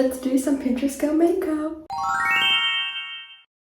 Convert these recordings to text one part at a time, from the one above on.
let's do some Pinterest girl makeup.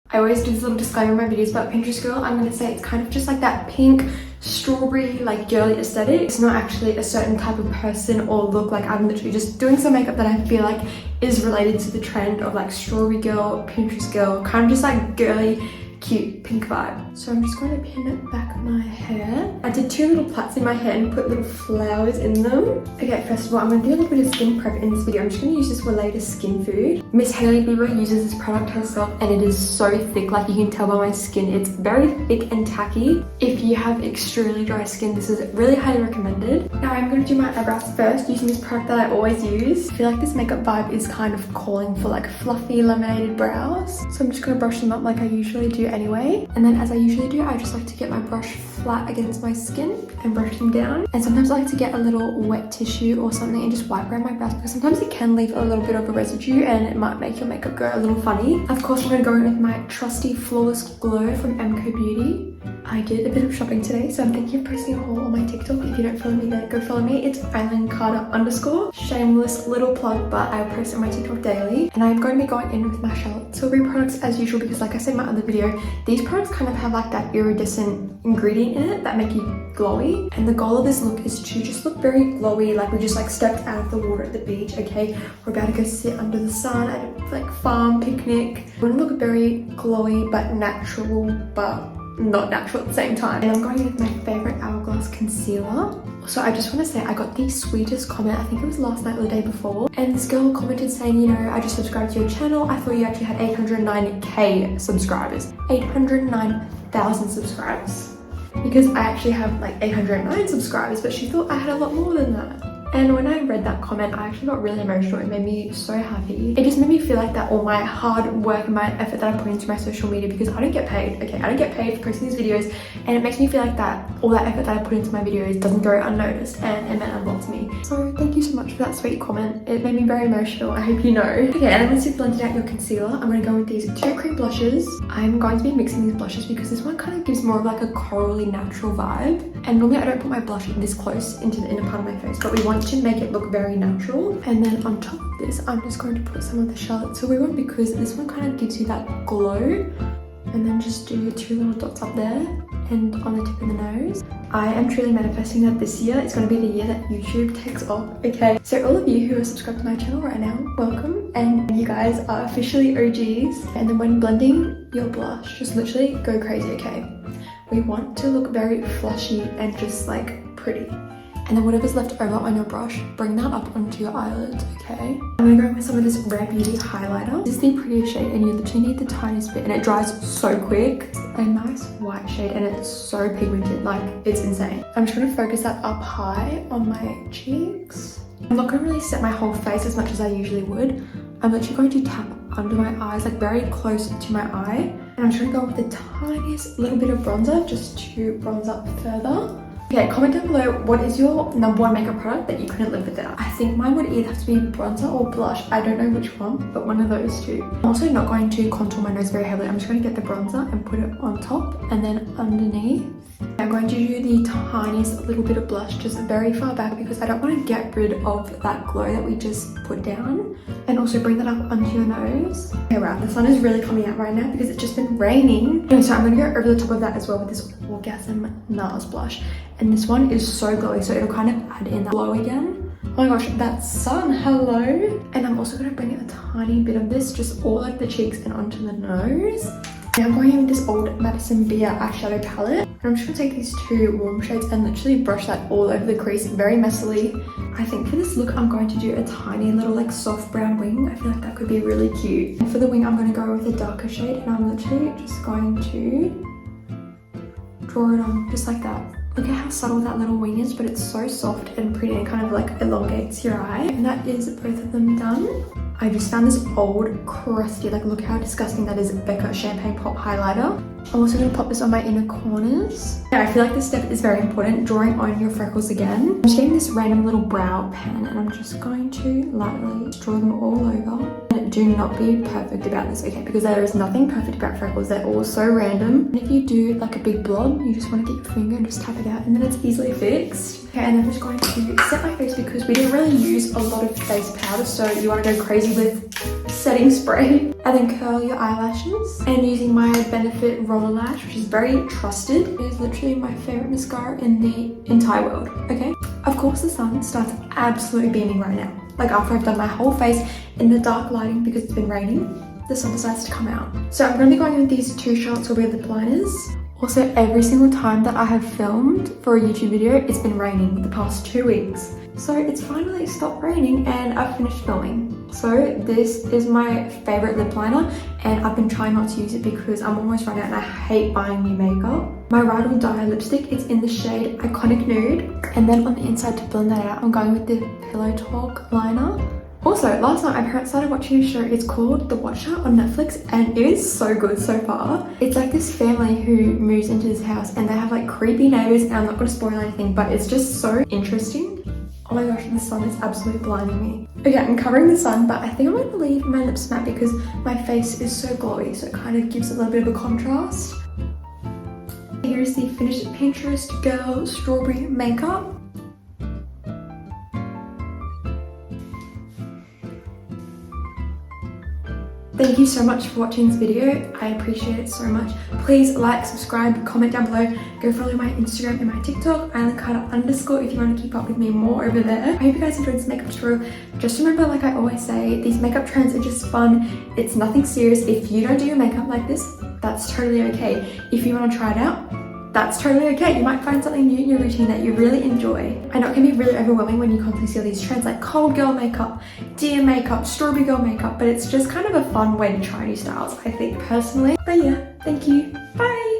I always do this little disclaimer in my videos about Pinterest girl. I'm going to say it's kind of just like that pink, strawberry, like girly aesthetic. It's not actually a certain type of person or look. Like I'm literally just doing some makeup that I feel like is related to the trend of like strawberry girl, Pinterest girl, kind of just like girly, cute pink vibe. So I'm just going to pin it back my hair. I did 2 little plaits in my hair and put little flowers in them. Okay, first of all, I'm going to do a little bit of skin prep in this video. I'm just going to use this Weleda Skin Food. Miss Hailey Bieber uses this product herself and it is so thick, like you can tell by my skin. It's very thick and tacky. If you have extremely dry skin, this is really highly recommended. Now I'm going to do my eyebrows first using this product that I always use. I feel like this makeup vibe is kind of calling for like fluffy laminated brows. So I'm just going to brush them up like I usually do anyway. And then as I usually do, I just like to get my brush flat against my skin and brush them down. And sometimes I like to get a little wet tissue or something and just wipe around my brows because sometimes it can leave a little bit of a residue and it might make your makeup go a little funny. Of course, I'm going to go in with my trusty Flawless Glow from Mcobeauty. I did a bit of shopping today, so I'm thinking of posting a haul on my TikTok. If you don't follow me there, go follow me. It's _. Shameless little plug, but I post on my TikTok daily. And I'm going to be going in with my Charlotte Tilbury products as usual because like I said in my other video, these products kind of have like that iridescent ingredient in it that make you glowy. And the goal of this look is to just look very glowy, like we just like stepped out of the water at the beach, okay? We're about to go sit under the sun at a like farm picnic. We want to look very glowy but natural, but not natural at the same time. And I'm going with my favorite Hourglass concealer. So I just want to say I got the sweetest comment, I think it was last night or the day before, and this girl commented saying, you know, I just subscribed to your channel, I thought you actually had 809k subscribers. 809,000 subscribers, because I actually have like 809 subscribers, but she thought I had a lot more than that. And when I read that comment, I actually got really emotional. It made me so happy. It just made me feel like that all my hard work and my effort that I put into my social media, because I don't get paid, okay? I don't get paid for posting these videos, and it makes me feel like that all that effort that I put into my videos doesn't go unnoticed, and it meant a lot to me. So thank you so much for that sweet comment. It made me very emotional, I hope you know. Okay, and then once you've blended out your concealer, I'm going to go with these 2 cream blushes. I'm going to be mixing these blushes because this one kind of gives more of like a corally natural vibe. And normally I don't put my blush this close into the inner part of my face, but we want to make it look very natural. And then on top of this, I'm just going to put some of the Charlotte Tilbury one because this one kind of gives you that glow. And then just do your 2 little dots up there and on the tip of the nose. I am truly manifesting that this year is going to be the year that YouTube takes off, okay? So all of you who are subscribed to my channel right now, welcome. And you guys are officially OGs. And then when blending your blush, just literally go crazy, okay? We want to look very flushy and just like pretty. And then whatever's left over on your brush, bring that up onto your eyelids, okay? I'm gonna go with some of this Rare Beauty highlighter. This is the prettiest shade and you literally need the tiniest bit and it dries so quick. A nice white shade and it's so pigmented, like it's insane. I'm just gonna focus that up high on my cheeks. I'm not gonna really set my whole face as much as I usually would. I'm literally going to tap under my eyes, like very close to my eye. And I'm just gonna go with the tiniest little bit of bronzer just to bronze up further. Okay, comment down below what is your #1 makeup product that you couldn't live without. I think mine would either have to be bronzer or blush. I don't know which one, but one of those two. I'm also not going to contour my nose very heavily. I'm just going to get the bronzer and put it on top and then underneath. I'm going to do the tiniest little bit of blush just very far back because I don't want to get rid of that glow that we just put down. And also bring that up onto your nose. Okay, wow, the sun is really coming out right now because it's just been raining. And so I'm going to go over the top of that as well with this Orgasm NARS blush. And this one is so glowy, so it'll kind of add in that glow again. Oh my gosh, that sun, hello. And I'm also going to bring in a tiny bit of this just all over the cheeks and onto the nose. Now I'm going in with this old Madison Beer eyeshadow palette. And I'm just going to take these 2 warm shades and literally brush that all over the crease very messily. I think for this look, I'm going to do a tiny little like soft brown wing. I feel like that could be really cute. And for the wing, I'm going to go with a darker shade and I'm literally just going to draw it on just like that. Look at how subtle that little wing is, but it's so soft and pretty and kind of like elongates your eye. And that is both of them done. I just found this old, crusty, like look how disgusting that is, Becca Champagne Pop Highlighter. I'm also going to pop this on my inner corners. Yeah, I feel like this step is very important, drawing on your freckles again. I'm just getting this random little brow pen and I'm just going to lightly draw them all over. And do not be perfect about this, okay? Because there is nothing perfect about freckles. They're all so random. And if you do like a big blob, you just want to get your finger and just tap it out, and then it's easily fixed. Okay, and I'm just going to set my face because we didn't really use a lot of face powder, so you want to go crazy with setting spray. And then curl your eyelashes. And using my Benefit Roller Lash, which is very trusted. It is literally my favorite mascara in the entire world, okay? Of course, the sun starts absolutely beaming right now. Like after I've done my whole face in the dark lighting because it's been raining, the sun decides to come out. So I'm going to be going in with these two Charlotte Tilbury lip liners. Also, every single time that I have filmed for a YouTube video, it's been raining the past 2 weeks. So it's finally stopped raining and I've finished filming. So this is my favorite lip liner and I've been trying not to use it because I'm almost run out and I hate buying new makeup. My Ride or Die lipstick is in the shade Iconic Nude. And then on the inside to blend that out, I'm going with the Pillow Talk liner. Also, last night my parents started watching a show. It's called The Watcher on Netflix and it is so good so far. It's like this family who moves into this house and they have like creepy neighbors, and I'm not going to spoil anything, but it's just so interesting. Oh my gosh, the sun is absolutely blinding me. Okay, I'm covering the sun, but I think I'm going to leave my lips matte because my face is so glowy, so it kind of gives a little bit of a contrast. Here's the finished Pinterest Girl Strawberry makeup. Thank you so much for watching this video. I appreciate it so much. Please like, subscribe, comment down below. Go follow my Instagram and my TikTok, _, if you want to keep up with me more over there. I hope you guys enjoyed this makeup tutorial. Just remember, like I always say, these makeup trends are just fun. It's nothing serious. If you don't do your makeup like this, that's totally okay. If you want to try it out, that's totally okay. You might find something new in your routine that you really enjoy. I know it can be really overwhelming when you constantly see all these trends like cold girl makeup, deer makeup, strawberry girl makeup, but it's just kind of a fun way to try new styles, I think personally. But yeah, thank you. Bye.